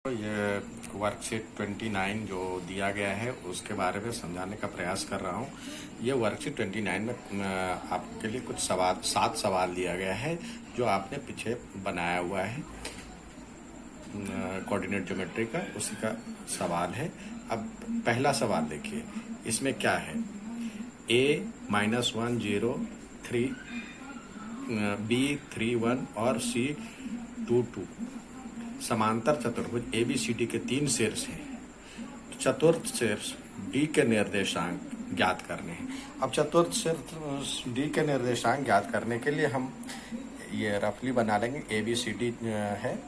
ये वर्कशीट 29 जो दिया गया है उसके बारे में समझाने का प्रयास कर रहा हूँ। ये वर्कशीट 29 में आपके लिए कुछ सवाल 7 सवाल दिया गया है जो आपने पीछे बनाया हुआ है कोऑर्डिनेट ज्योमेट्री का, उसी का सवाल है। अब पहला सवाल देखिए, इसमें क्या है, a-1 0 3 b 3 1 और c 2 2 समांतर चतुर्भुज ABCD के 3 शीर्ष हैं। चतुर्थ शीर्ष D के निर्देशांक ज्ञात करने हैं। अब चतुर्थ शीर्ष D के निर्देशांक ज्ञात करने के लिए हम ये रफली बना लेंगे। ABCD है।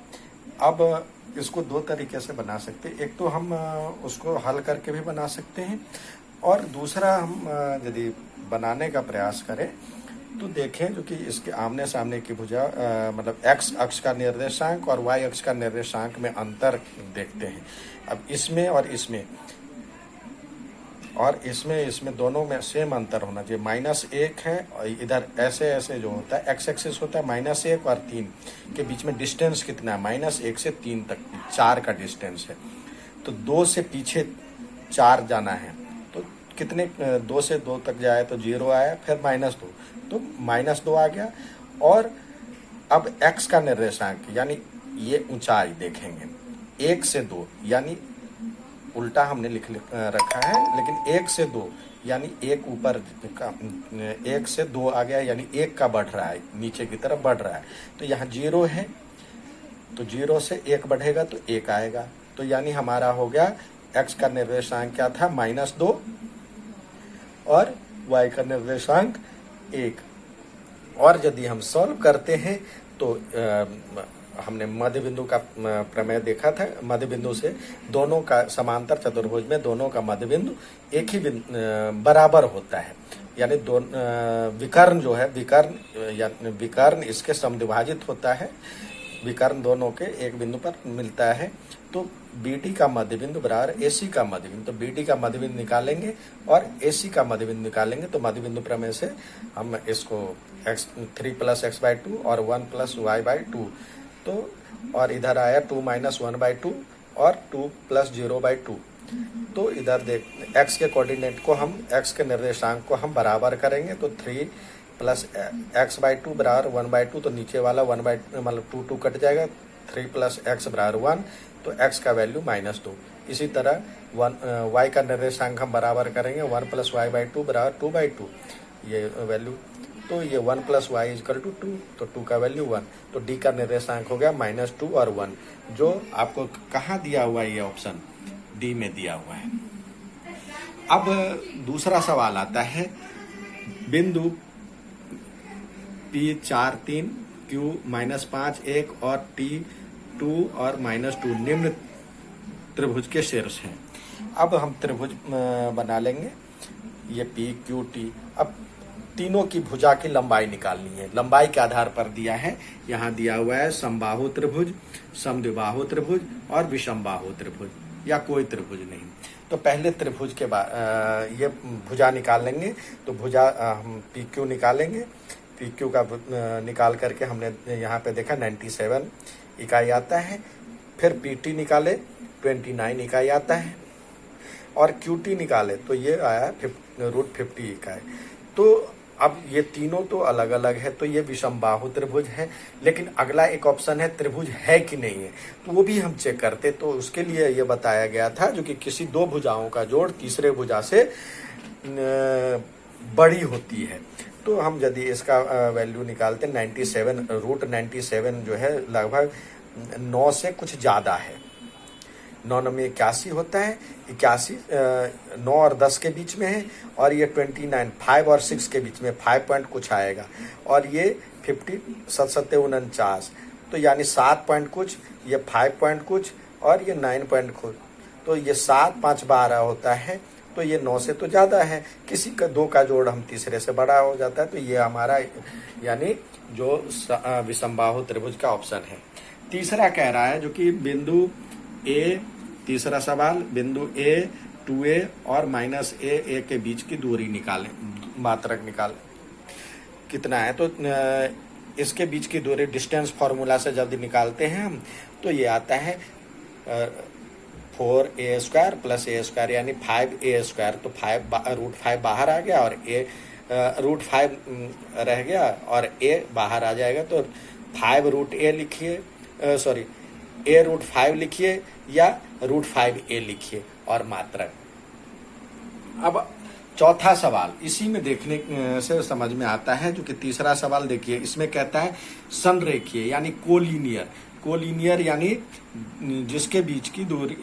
अब इसको दो तरीके से बना सकते हैं। एक तो हम उसको हल करके भी बना सकते हैं, और दूसरा हम यदि बनाने का प्रयास करें तो देखें जो कि इसके आमने सामने की भुजा मतलब x अक्ष का निर्देशांक और y अक्ष का निर्देशांक में अंतर देखते हैं। अब इसमें और इसमें दोनों में सेम अंतर होना चाहिए। -1 है, और इधर ऐसे ऐसे जो होता है x एक्सिस होता है -1 और 3 के बीच में डिस्टेंस कितना है, -1 से 3 तक 4 का डिस्टेंस है। तो 2 से पीछे 4 जाना है, तो कितने 2 से 2 तक जाए तो 0 आया, फिर -2 तो -2 आ गया। और अब x का निर्देशांक यानी ये ऊंचाई देखेंगे 1 से 2, यानी उल्टा हमने लिख रखा है, लेकिन 1 से 2 यानी 1 ऊपर का 1 से 2 आ गया, यानी 1 का बढ़ रहा है, नीचे की तरफ बढ़ रहा है। तो यहाँ 0 है, तो 0 से 1 बढ़ेगा तो 1 आएगा। तो यानी हमारा हो गया x का निर्देशांक क्या था, -2, और y का निर्देशांक 1। और यदि हम सॉल्व करते हैं तो हमने मध्य बिंदु का प्रमेय देखा था। मध्य बिंदु से दोनों का समांतर चतुर्भुज में दोनों का मध्य बिंदु एक ही बराबर होता है, यानी विकर्ण जो है विकर्ण इसके समद्विभाजित होता है। विकर्ण दोनों के एक बिंदु पर मिलता है। तो BD का मध्य बिंदु बराबर AC का मध्य बिंदु। तो BD का मध्य बिंदु निकालेंगे और AC का मध्य बिंदु निकालेंगे। तो मध्य बिंदु प्रमेय से हम इसको 3 + x/2 और 1 + y/2, तो और इधर आया 2 - 1/2 और 2 + 0/2। तो इधर देख x के कोऑर्डिनेट को हम x के निर्देशांक को हम बराबर करेंगे। तो 3 + x/2 बराबर 1/2, तो नीचे वाला 1/2 मतलब 2 कट जाएगा। 3 + x बराबर 1, तो x का वैल्यू -2। इसी तरह y का निर्देशांक हम बराबर करेंगे 1 + y/2 बराबर 2/2, ये वैल्यू। तो ये 1 + y = 2, तो 2 का वैल्यू 1। तो D का निर्देशांक हो गया -2 और 1, जो आपको कहाँ दिया हुआ है, ये ऑप्शन D में दिया हुआ है। अब दूसरा सवाल आता है, बिंदु P4 3 Q -5 1 और T 2 और -2 निम्न त्रिभुज के शीर्ष हैं। अब हम त्रिभुज बना लेंगे, ये PQT। अब तीनों की भुजा की लंबाई निकालनी है। लंबाई के आधार पर दिया है, यहाँ दिया हुआ है समबाहु त्रिभुज, समद्विबाहु त्रिभुज और विषमबाहु त्रिभुज, या कोई त्रिभुज नहीं। तो पहले त्रिभुज के बाद ये भुजा निकाल लेंगे। तो भुजा हम PQ निकालेंगे। PQ का निकाल करके हमने यहाँ पे देखा 97 इकाई आता है। फिर PT निकाले 29 इकाई आता है, और QT निकाले तो ये आया √50 इकाई। तो अब ये तीनों तो अलग अलग है, तो ये विषमबाहु त्रिभुज है। लेकिन अगला एक ऑप्शन है त्रिभुज है कि नहीं है, तो वो भी हम चेक करते। तो उसके लिए ये बताया गया था जो कि किसी दो भुजाओं का जोड़ तीसरे भुजा से बड़ी होती है। तो हम यदि इसका वैल्यू निकालते 97, √97 जो है लगभग 9 से कुछ ज़्यादा है। 9 में 81 होता है, 81 9 और 10 के बीच में है, और ये 29 5 और 6 के बीच में 5 पॉइंट कुछ आएगा, और ये 50 7 7 49, तो यानी 7 पॉइंट कुछ, ये 5 पॉइंट कुछ, और ये 9 पॉइंट कुछ। तो ये 7 5 12 होता है। तो ये 9 से तो ज़्यादा है, किसी का 2 का जोड़ हम तीसरे से बड़ा हो जाता है। तो ये हमारा यानी जो विषमबाहु त्रिभुज का ऑप्शन है। तीसरा कह रहा है जो कि बिंदु A, तीसरा सवाल, बिंदु A 2A और -A के बीच की दूरी निकालें, मात्रक निकाल कितना है। तो इसके बीच की दूरी डिस्टेंस फॉर्मूला से जल्दी निकालते हैं हम, तो ये आता है 4a² प्लस a² यानी 5a², तो 5√5 बाहर आ गया और √5 रह गया और a बाहर आ जाएगा, तो 5√a लिखिए, सॉरी a√5 लिखिए या √5a लिखिए और मात्रक। अब चौथा सवाल इसी में देखने से समझ में आता है, जो कि तीसरा सवाल देखिए, इसमें कहता है संरेखीय यानी कोलिनियर। कोलिनियर यानी जिसके बीच की दूरी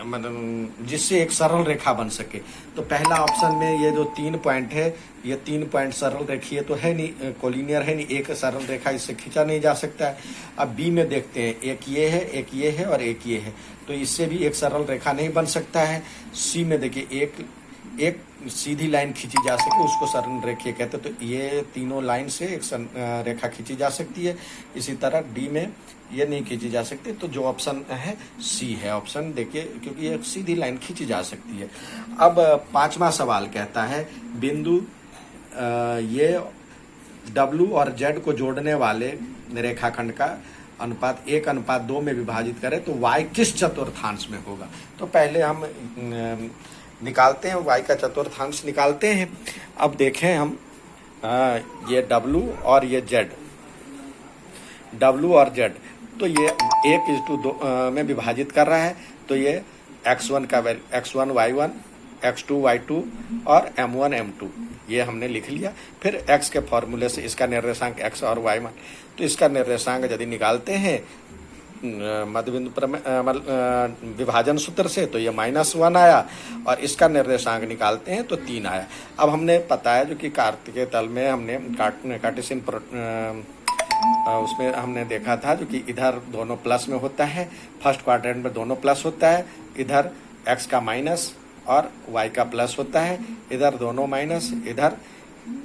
मतलब जिससे एक सरल रेखा बन सके। तो पहला ऑप्शन में ये जो 3 पॉइंट है, ये 3 पॉइंट सरल रेखीय तो है नहीं, कोलिनियर है नहीं, एक सरल रेखा इससे खींचा नहीं जा सकता है। अब बी में देखते हैं, एक ये है, एक ये है और एक ये है, तो इससे भी एक सरल रेखा नहीं बन सकता है। सी में देखिए एक सीधी लाइन खींची जा सके उसको सरल रेखीय कहते हैं, तो ये तीनों लाइन से एक रेखा खींची जा सकती है। इसी तरह डी में ये नहीं खींची जा सकती, तो जो ऑप्शन है सी है ऑप्शन, देखिए क्योंकि ये सीधी लाइन खींची जा सकती है। अब पांचवा सवाल कहता है बिंदु ये W और Z को जोड़ने वाले रेखाखंड का अनुपात 1:2 में विभाजित करें तो y किस चतुर्थांश में होगा। तो पहले हम निकालते हैं, y का चतुर्थांश निकालते हैं। अब देखें हम ये W और ये Z, W और Z, तो ये 1:2 में विभाजित कर रहा है, तो ये x1 का value x1 y1, x2 y2 और m1 m2 ये हमने लिख लिया। फिर x के फॉर्मूले से इसका निर्देशांक x और y1, तो इसका निर्देशांक यदि निकालते हैं मध्यबिंदु विभाजन सूत्र से, तो ये -1 आया और इसका निर्देशांक निकालते हैं तो 3 आया। अब हमने पता है जो कि कार्तिकेय तल में हमने कार्टेशियन उसमें हमने देखा था जो कि इधर दोनों प्लस में होता है, फर्स्ट क्वाड्रेंट में दोनों प्लस होता है, इधर x का माइनस और y का प्लस होता है, इधर दोनों माइनस, इधर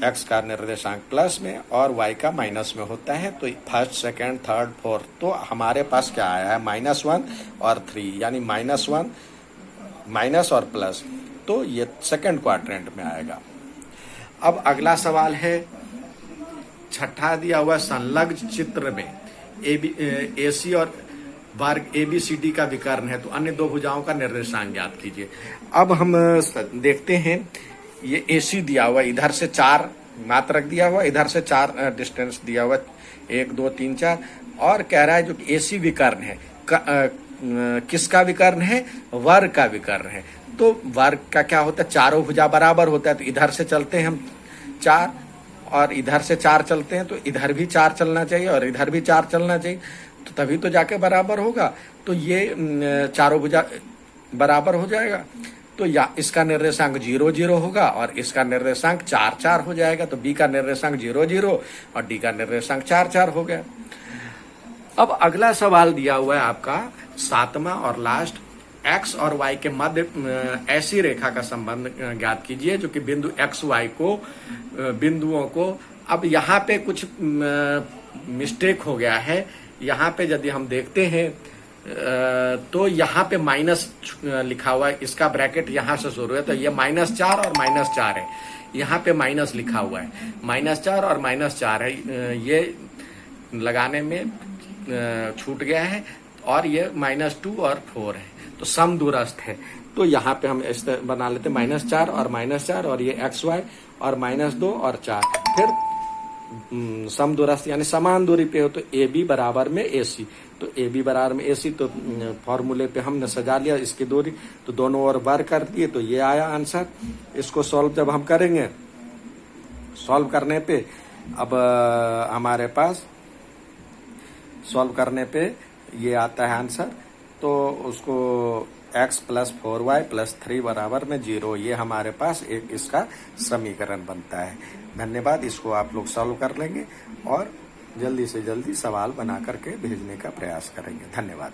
x का निर्देशांक प्लस में और y का माइनस में होता है। तो फर्स्ट, सेकंड, थर्ड, फोर्थ, तो हमारे पास क्या आया है -1 और 3, यानी -1 माइनस और प्लस, तो ये सेकंड क्वाड्रेंट में आएगा। अब अगला सवाल है छठा दिया हुआ संलग्न चित्र में AC और वर्ग ABCD का विकर्ण है, तो अन्य दो भुजाओं का निर्देशांक ज्ञात कीजिए। अब हम देखते हैं, ये AC दिया हुआ, इधर से 4 मात्रक दिया हुआ, इधर से 4 डिस्टेंस दिया हुआ, 1 2 3 4, और कह रहा है जो कि AC विकर्ण है, किसका विकर्ण है, वर्ग का विकर्ण है। तो वर्ग का क्या होता है, चारों भुजा बराबर होता है, तो इधर से चलते हैं हम 4 और इधर से 4 चलते हैं, तो इधर भी 4 चलना चाहिए और इधर भी 4 चलना चाहिए, तो तभी तो जाके बराबर होगा। तो ये चारों भुजा बराबर हो जाएगा, तो या इसका निर्देशांक 0 0 होगा और इसका निर्देशांक 4 4 हो जाएगा। तो बी का निर्देशांक 0 0 और डी का निर्देशांक 4 4 हो गया। अब अगला सवाल दिया हुआ है आपका 7वां और लास्ट, x और y के मध्य ऐसी रेखा का संबंध ज्ञात कीजिए जो कि बिंदु x y को बिंदुओं को, अब यहाँ पे कुछ मिस्टेक हो गया है। यहाँ पे यदि हम देखते हैं तो यहाँ पे माइनस लिखा हुआ है, इसका ब्रैकेट यहाँ से शुरू है, तो ये -4 और -4 है, यहाँ पे माइनस लिखा हुआ है, -4 और -4 है, ये लगाने में छूट गया है, और ये -2 और 4 है, तो सम दूरस्थ है। तो यहाँ पे हम इस बना लेते -4 और -4 और ये xy और -2 और 4, फिर सम दूरस्थ यानी समान दूरी पे हो, तो AB बराबर में AC, तो AB बराबर में AC, तो फॉर्मूले पे हमने सजा लिया इसकी दूरी, तो दोनों ओर वर्ग कर दिए, तो ये आया आंसर। इसको सॉल्व जब हम करेंगे, सॉल्व करने पे अब हमारे पास सॉल्व करने पे ये आता है आंसर, तो उसको x + 4y + 3 बराबर में 0, ये हमारे पास एक इसका समीकरण बनता है। धन्यवाद। इसको आप लोग सॉल्व कर लेंगे और जल्दी से जल्दी सवाल बना करके भेजने का प्रयास करेंगे। धन्यवाद।